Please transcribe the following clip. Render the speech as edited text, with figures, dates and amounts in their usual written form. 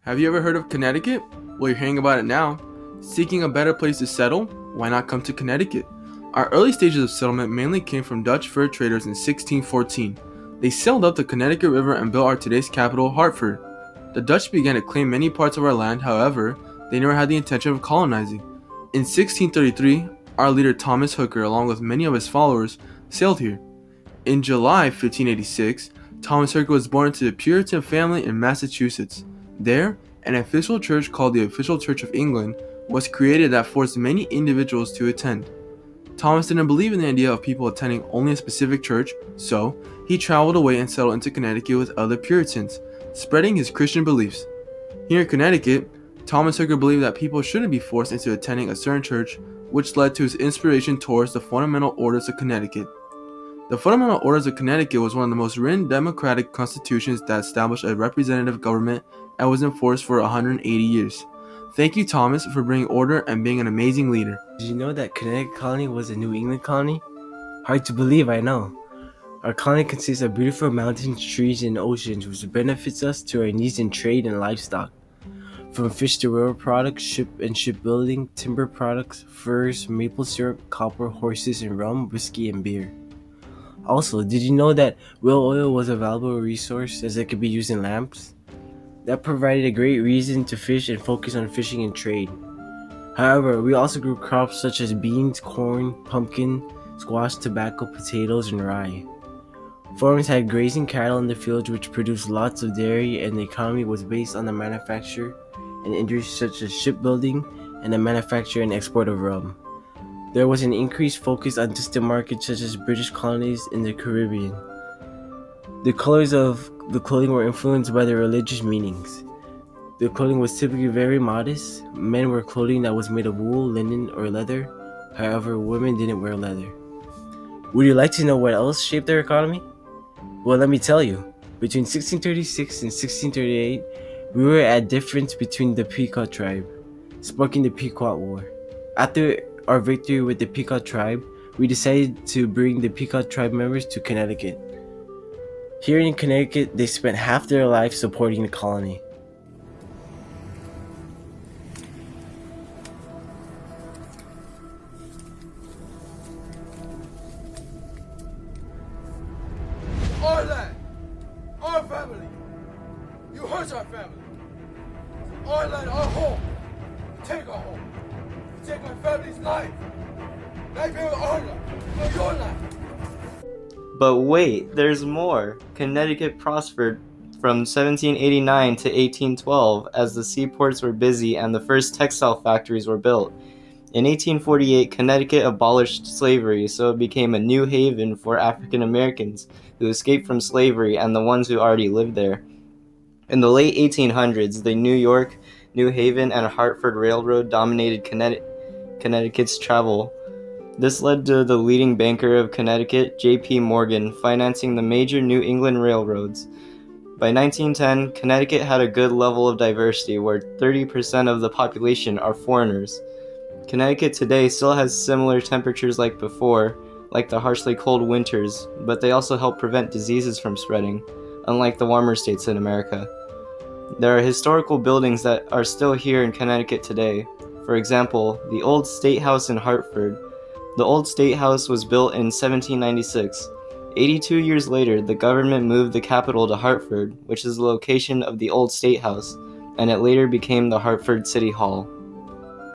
Have you ever heard of Connecticut? Well, you're hearing about it now. Seeking a better place to settle? Why not come to Connecticut? Our early stages of settlement mainly came from Dutch fur traders in 1614. They sailed up the Connecticut River and built our today's capital, Hartford. The Dutch began to claim many parts of our land, however, they never had the intention of colonizing. In 1633, our leader Thomas Hooker, along with many of his followers, sailed here. In July 1586, Thomas Hooker was born into a Puritan family in Massachusetts. There, an official church called the Official Church of England was created that forced many individuals to attend. Thomas didn't believe in the idea of people attending only a specific church, so he traveled away and settled into Connecticut with other Puritans, spreading his Christian beliefs. Here in Connecticut, Thomas Hooker believed that people shouldn't be forced into attending a certain church, which led to his inspiration towards the Fundamental Orders of Connecticut. The Fundamental Orders of Connecticut was one of the most written democratic constitutions that established a representative government and was enforced for 180 years. Thank you, Thomas, for bringing order and being an amazing leader. Did you know that Connecticut colony was a New England colony? Hard to believe, I know. Our colony consists of beautiful mountains, trees, and oceans, which benefits us to our needs in trade and livestock. From fish to railroad products, ship and shipbuilding, timber products, furs, maple syrup, copper, horses, and rum, whiskey, and beer. Also, did you know that whale oil was a valuable resource as it could be used in lamps? That provided a great reason to fish and focus on fishing and trade. However, we also grew crops such as beans, corn, pumpkin, squash, tobacco, potatoes, and rye. Farmers had grazing cattle in the fields which produced lots of dairy, and the economy was based on the manufacture and industries such as shipbuilding and the manufacture and export of rum. There was an increased focus on distant markets such as British colonies in the Caribbean. The colors of the clothing were influenced by their religious meanings. The clothing was typically very modest. Men wore clothing that was made of wool, linen, or leather. However, women didn't wear leather. Would you like to know what else shaped their economy? Well, let me tell you. Between 1636 and 1638, we were at difference between the Pequot tribe, sparking the Pequot War. After our victory with the Pequot tribe, we decided to bring the Pequot tribe members to Connecticut. Here in Connecticut, they spent half their life supporting the colony. Our land, our family. You hurt our family. Our land, our home. Take our home. Take our family's life. Life here our life, not your life. But wait, there's more. Connecticut prospered from 1789 to 1812 as the seaports were busy and the first textile factories were built. In 1848, Connecticut abolished slavery, so it became a new haven for African Americans who escaped from slavery and the ones who already lived there. In the late 1800s, the New York, New Haven, and Hartford Railroad dominated Connecticut's travel. This led to the leading banker of Connecticut, J.P. Morgan, financing the major New England railroads. By 1910, Connecticut had a good level of diversity, where 30% of the population are foreigners. Connecticut today still has similar temperatures like before, like the harshly cold winters, but they also help prevent diseases from spreading, unlike the warmer states in America. There are historical buildings that are still here in Connecticut today. For example, the Old State House in Hartford. The Old State House was built in 1796. 82 years later, the government moved the capital to Hartford, which is the location of the Old State House, and it later became the Hartford City Hall.